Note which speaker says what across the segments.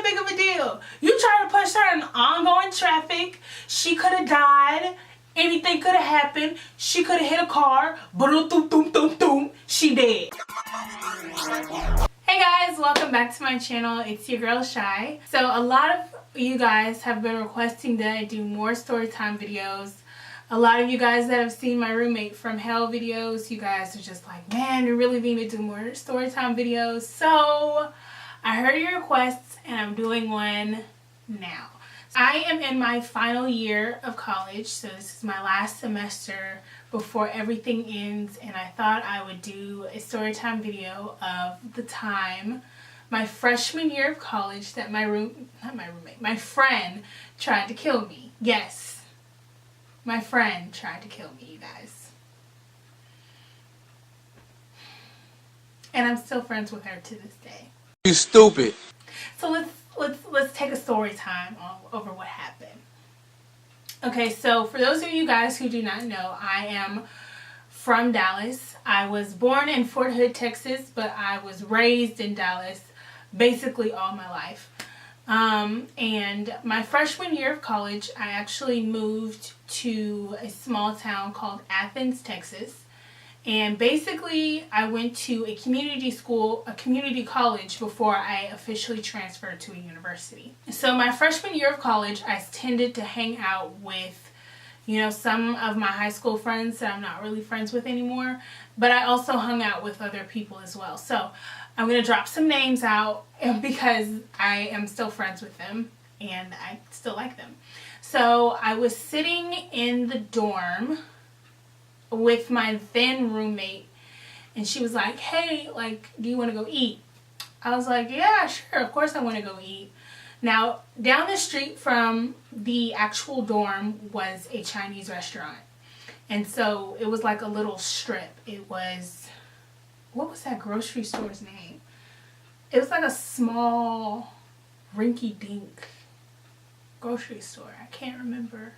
Speaker 1: that big of a deal. You tried to push her in ongoing traffic. She could have died. Anything could have happened. She could have hit a car. Boom. She dead. Hey guys, welcome back to my channel. It's your girl Shai. So a lot of you guys have been requesting that I do more storytime videos. A lot of you guys that have seen my roommate from hell videos, you guys are just like, man, you really need to do more storytime videos. So I heard your requests and I'm doing one now. I am in my final year of college, so this is my last semester before everything ends, and I thought I would do a storytime video of the time my freshman year of college that my friend tried to kill me. Yes, my friend tried to kill me, you guys. And I'm still friends with her to this day.
Speaker 2: You stupid.
Speaker 1: So let's take a story time over what happened. Okay, so for those of you guys who do not know, I am from Dallas. I was born in Fort Hood, Texas, but I was raised in Dallas basically all my life. And my freshman year of college, I actually moved to a small town called Athens, Texas. And basically, I went to a community college before I officially transferred to a university. So my freshman year of college, I tended to hang out with, some of my high school friends that I'm not really friends with anymore. But I also hung out with other people as well. So I'm going to drop some names out because I am still friends with them and I still like them. So I was sitting in the dorm with my then roommate, and she was like, hey, do you want to go eat? I was like, yeah, sure, of course I want to go eat. Now, down the street from the actual dorm was a Chinese restaurant, and so it was like a little strip. It was, what was that grocery store's name? It was like a small rinky-dink grocery store. I can't remember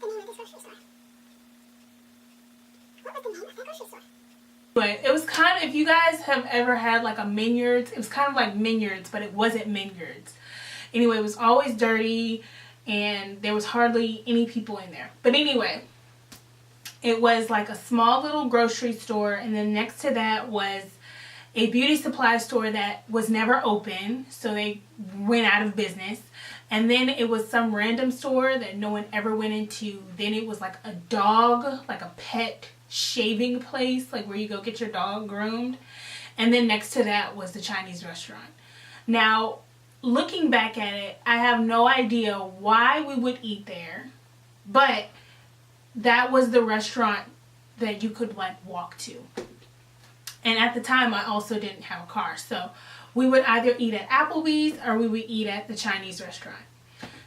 Speaker 1: the name of this grocery store. But it was kind of, if you guys have ever had like a Minyards, it was kind of like Minyards, but it wasn't Minyards. Anyway, it was always dirty and there was hardly any people in there. But anyway, it was like a small little grocery store, and then next to that was a beauty supply store that was never open, so they went out of business. And then it was some random store that no one ever went into. Then it was like a dog, like a pet shaving place, like where you go get your dog groomed. And then next to that was the Chinese restaurant. Now, looking back at it, I have no idea why we would eat there, but that was the restaurant that you could walk to. And at the time, I also didn't have a car, so we would either eat at Applebee's or we would eat at the Chinese restaurant.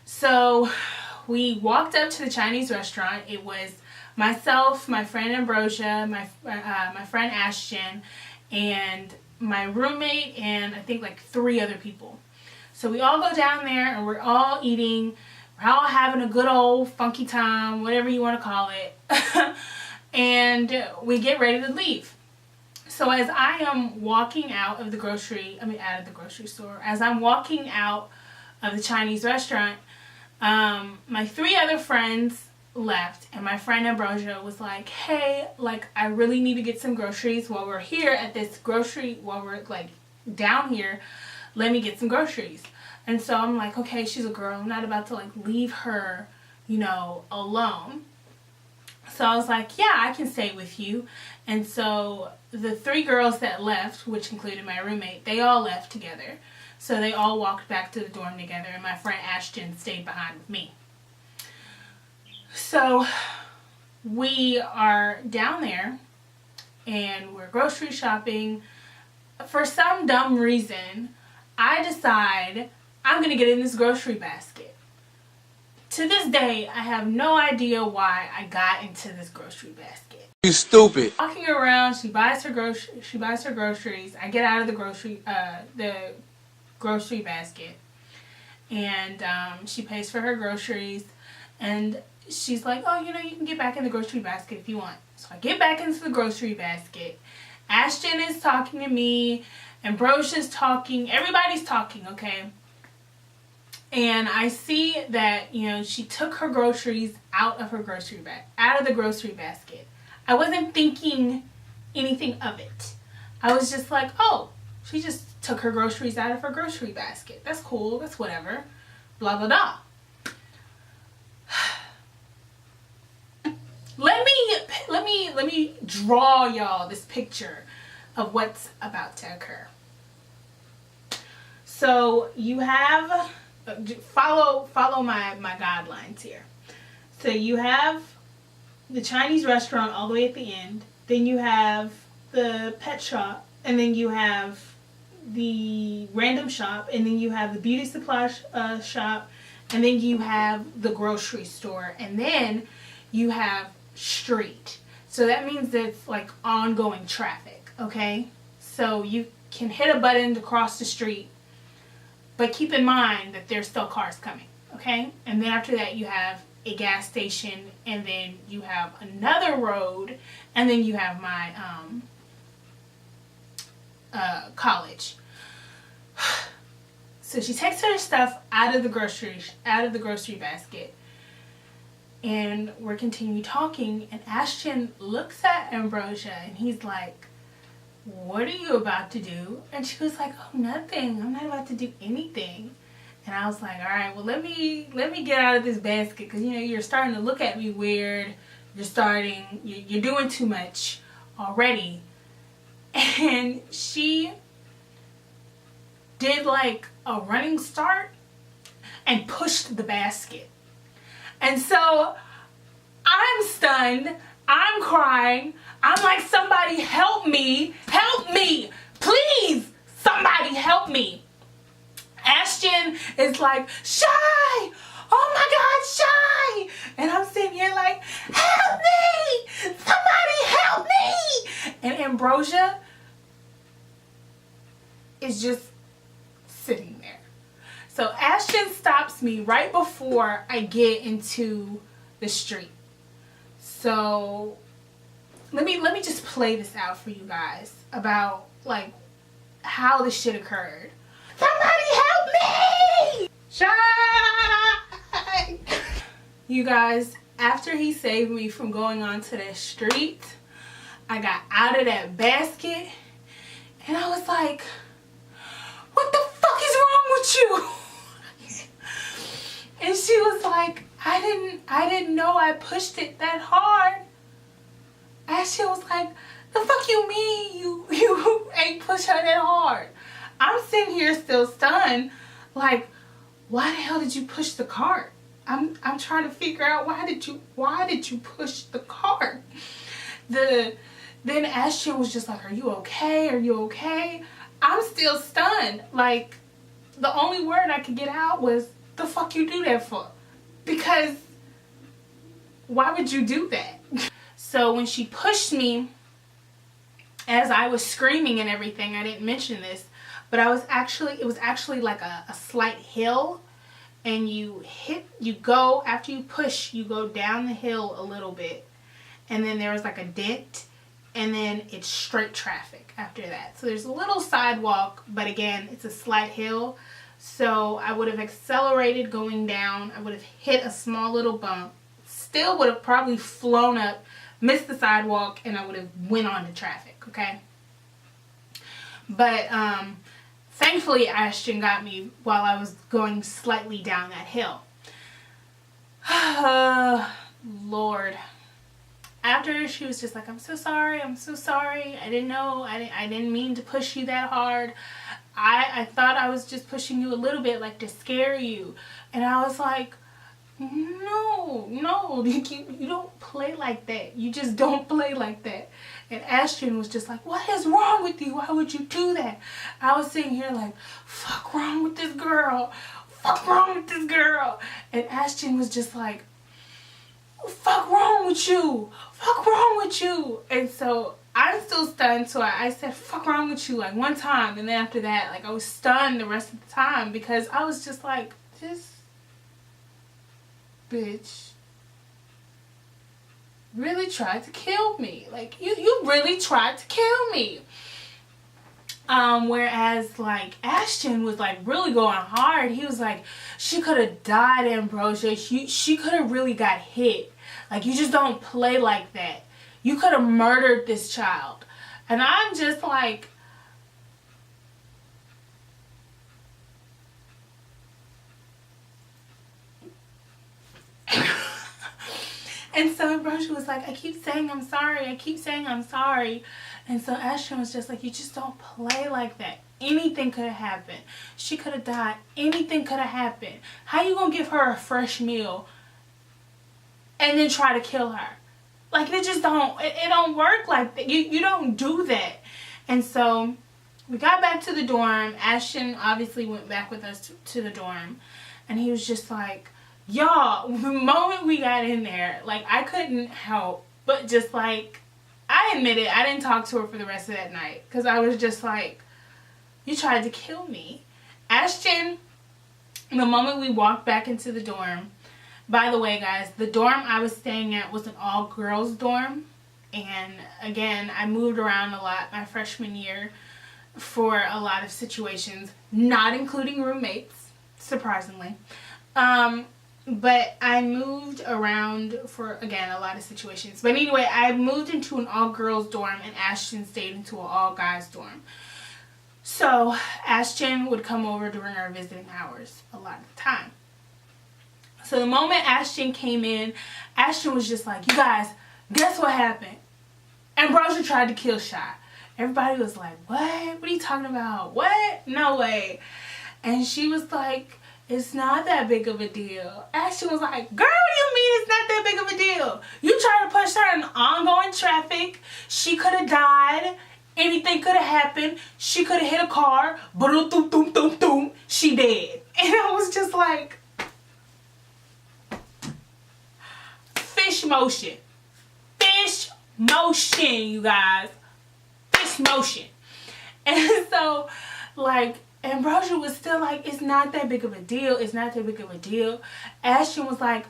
Speaker 1: So we walked up to the Chinese restaurant. It was myself, my friend Ambrosia, my friend Ashton, and my roommate, and I think like 3 other people. So we all go down there and we're all eating. We're all having a good old funky time, whatever you want to call it. And we get ready to leave. So as I am walking out of the grocery store, as I'm walking out of the Chinese restaurant, my 3 other friends left, and my friend Ambrosia was like, hey, I really need to get some groceries while we're here at this while we're down here, let me get some groceries. And so I'm like, okay, she's a girl, I'm not about to leave her, alone. So I was like, yeah, I can stay with you. And so the 3 girls that left, which included my roommate, they all left together. So they all walked back to the dorm together, and my friend Ashton stayed behind with me. So we are down there and we're grocery shopping. For some dumb reason, I decide I'm going to get in this grocery basket. To this day, I have no idea why I got into this grocery basket.
Speaker 2: You stupid.
Speaker 1: Walking around, she buys her groceries. I get out of the grocery basket, and she pays for her groceries, and she's like, oh, you can get back in the grocery basket if you want. So I get back into the grocery basket. Ashton is talking to me, Ambrosia's talking, everybody's talking, okay? And I see that, you know, she took her groceries out of her grocery bag, out of the grocery basket. I wasn't thinking anything of it. I was just like, oh, she just took her groceries out of her grocery basket. That's cool. That's whatever. Blah, blah, blah. Let me draw y'all this picture of what's about to occur. So you have, follow my guidelines here. So you have the Chinese restaurant all the way at the end. Then you have the pet shop, and then you have the random shop, and then you have the beauty supply shop, and then you have the grocery store, and then you have street. So that means it's like ongoing traffic, okay? So you can hit a button to cross the street, but keep in mind that there's still cars coming, okay? And then after that you have a gas station, and then you have another road, and then you have my college. So she takes her stuff out of the grocery basket, and we're continuing talking, and Ashton looks at Ambrosia and he's like, what are you about to do? And she was like, oh, nothing. I'm not about to do anything. And I was like, all right, well, let me get out of this basket, because, you know, you're starting to look at me weird. You're doing too much already. And she did like a running start and pushed the basket. And so I'm stunned. I'm crying. I'm like, somebody help me. Help me. Please, somebody help me. Ashton is like, Shai! Oh my God, Shai! And I'm sitting here like, help me! Somebody help me! And Ambrosia is just sitting there. So Ashton stops me right before I get into the street. So let me just play this out for you guys about like how this shit occurred. Somebody help me! Shai! You guys, after he saved me from going onto that street, I got out of that basket and I was like, what the fuck is wrong with you? And she was like, I didn't know I pushed it that hard. Ashley was like, the fuck you mean you ain't push her that hard? I'm sitting here still stunned, like, why the hell did you push the cart? I'm trying to figure out why did you push the cart? Then Ashton was just like, are you okay? Are you okay? I'm still stunned. Like, the only word I could get out was, the fuck you do that for? Because why would you do that? So when she pushed me, as I was screaming and everything, I didn't mention this, but it was actually like a slight hill, and after you push, you go down the hill a little bit, and then there was like a dent, and then it's straight traffic after that. So there's a little sidewalk, but again, it's a slight hill. So I would have accelerated going down. I would have hit a small little bump. Still would have probably flown up, missed the sidewalk, and I would have went on to traffic, okay? But thankfully Ashton got me while I was going slightly down that hill. Lord. After, she was just like, I'm so sorry. I didn't know. I didn't mean to push you that hard. I thought I was just pushing you a little bit, like to scare you. And I was like, no, you don't play like that. You just don't play like that. And Ashton was just like, what is wrong with you? Why would you do that? I was sitting here like, fuck wrong with this girl. Fuck wrong with this girl. And Ashton was just like, fuck wrong with you? Fuck wrong with you? And so I'm still stunned, so I said, fuck wrong with you, like one time, and then after that, like I was stunned the rest of the time, because I was just like, this bitch really tried to kill me. Like, you really tried to kill me. Whereas like Ashton was like really going hard. He was like, she could have died, Ambrosia. She could have really got hit. Like, you just don't play like that. You could have murdered this child. And I'm just like, and so Ambrosia was like, I keep saying I'm sorry. I keep saying I'm sorry. And so Ashton was just like, you just don't play like that. Anything could have happened. She could have died. Anything could have happened. How you gonna give her a fresh meal and then try to kill her? Like, it just don't, it don't work like that. You don't do that. And so we got back to the dorm. Ashton obviously went back with us to the dorm. And he was just like, y'all, the moment we got in there, like, I couldn't help but just like, I admit it, I didn't talk to her for the rest of that night. Because I was just like, you tried to kill me. Ashton, the moment we walked back into the dorm, by the way, guys, the dorm I was staying at was an all-girls dorm. And again, I moved around a lot my freshman year for a lot of situations, not including roommates, surprisingly. But I moved around for, again, a lot of situations. But anyway, I moved into an all-girls dorm and Ashton stayed into an all-guys dorm. So Ashton would come over during our visiting hours a lot of the time. So the moment Ashton came in, Ashton was just like, you guys, guess what happened? Ambrosia tried to kill Shai. Everybody was like, what? What are you talking about? What? No way. And she was like, it's not that big of a deal. Ashton was like, girl, what do you mean it's not that big of a deal? You tried to push her in ongoing traffic. She could have died. Anything could have happened. She could have hit a car. Boom. She dead. And I was just like, fish motion. Fish motion, you guys. Fish motion. And so, like, Ambrosia was still like, it's not that big of a deal. It's not that big of a deal. Ashton was like,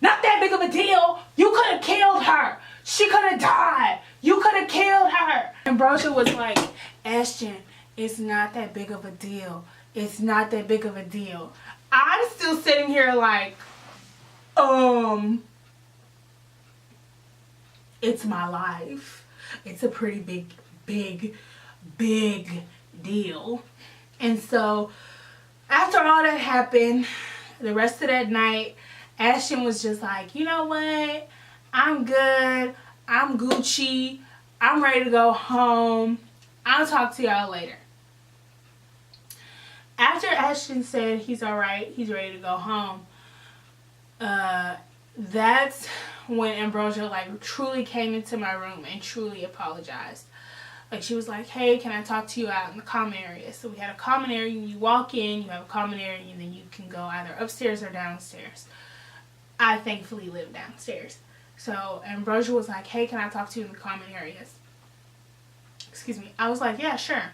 Speaker 1: not that big of a deal. You could have killed her. She could have died. You could have killed her. Ambrosia was like, Ashton, it's not that big of a deal. It's not that big of a deal. I'm still sitting here like, it's my life. It's a pretty big deal. And so after all that happened, the rest of that night, Ashton was just like, you know what? I'm good. I'm Gucci. I'm ready to go home. I'll talk to y'all later. After Ashton said he's alright, he's ready to go home, that's when Ambrosia like truly came into my room and truly apologized. Like, she was like, hey, can I talk to you out in the common area? So we had a common area. You walk in, you have a common area, and then you can go either upstairs or downstairs. I thankfully live downstairs. So Ambrosia was like, hey, can I talk to you in the common areas? Excuse me. I was like, yeah, sure.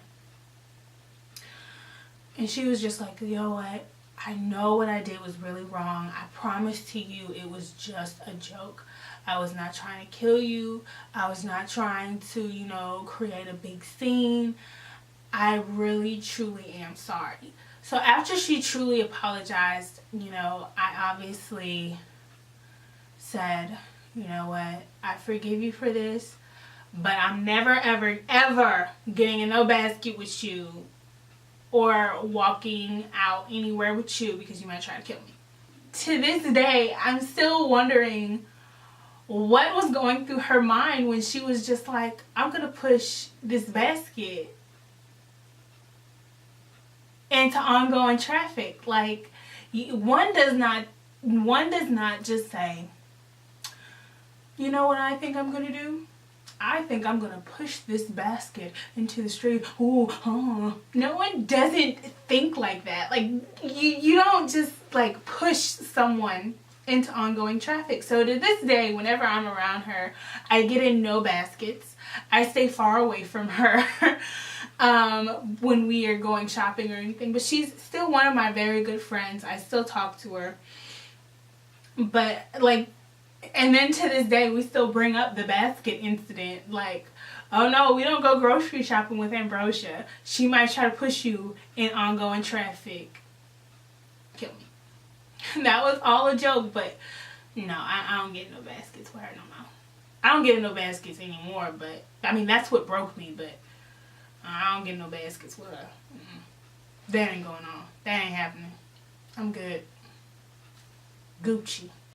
Speaker 1: And she was just like, you know what? I know what I did was really wrong. I promise to you it was just a joke. I was not trying to kill you. I was not trying to, create a big scene. I really, truly am sorry. So after she truly apologized, I obviously said, you know what? I forgive you for this, but I'm never, ever, ever getting in no basket with you or walking out anywhere with you because you might try to kill me. To this day, I'm still wondering what was going through her mind when she was just like, I'm going to push this basket into ongoing traffic. Like, one does not just say, you know what I think I'm going to do? I think I'm going to push this basket into the street. Ooh, oh. No one doesn't think like that. Like, you don't just, like, push someone into ongoing traffic. So to this day, whenever I'm around her, I get in no baskets. I stay far away from her when we are going shopping or anything. But she's still one of my very good friends. I still talk to her. But, like, and then to this day, we still bring up the basket incident. Like, Oh no, we don't go grocery shopping with Ambrosia. She might try to push you in ongoing traffic. Kill me. That was all a joke, but no, I don't get no baskets with her no more. I don't get no baskets anymore, but I mean, that's what broke me, but I don't get no baskets with her. That ain't going on. That ain't happening. I'm good. Gucci.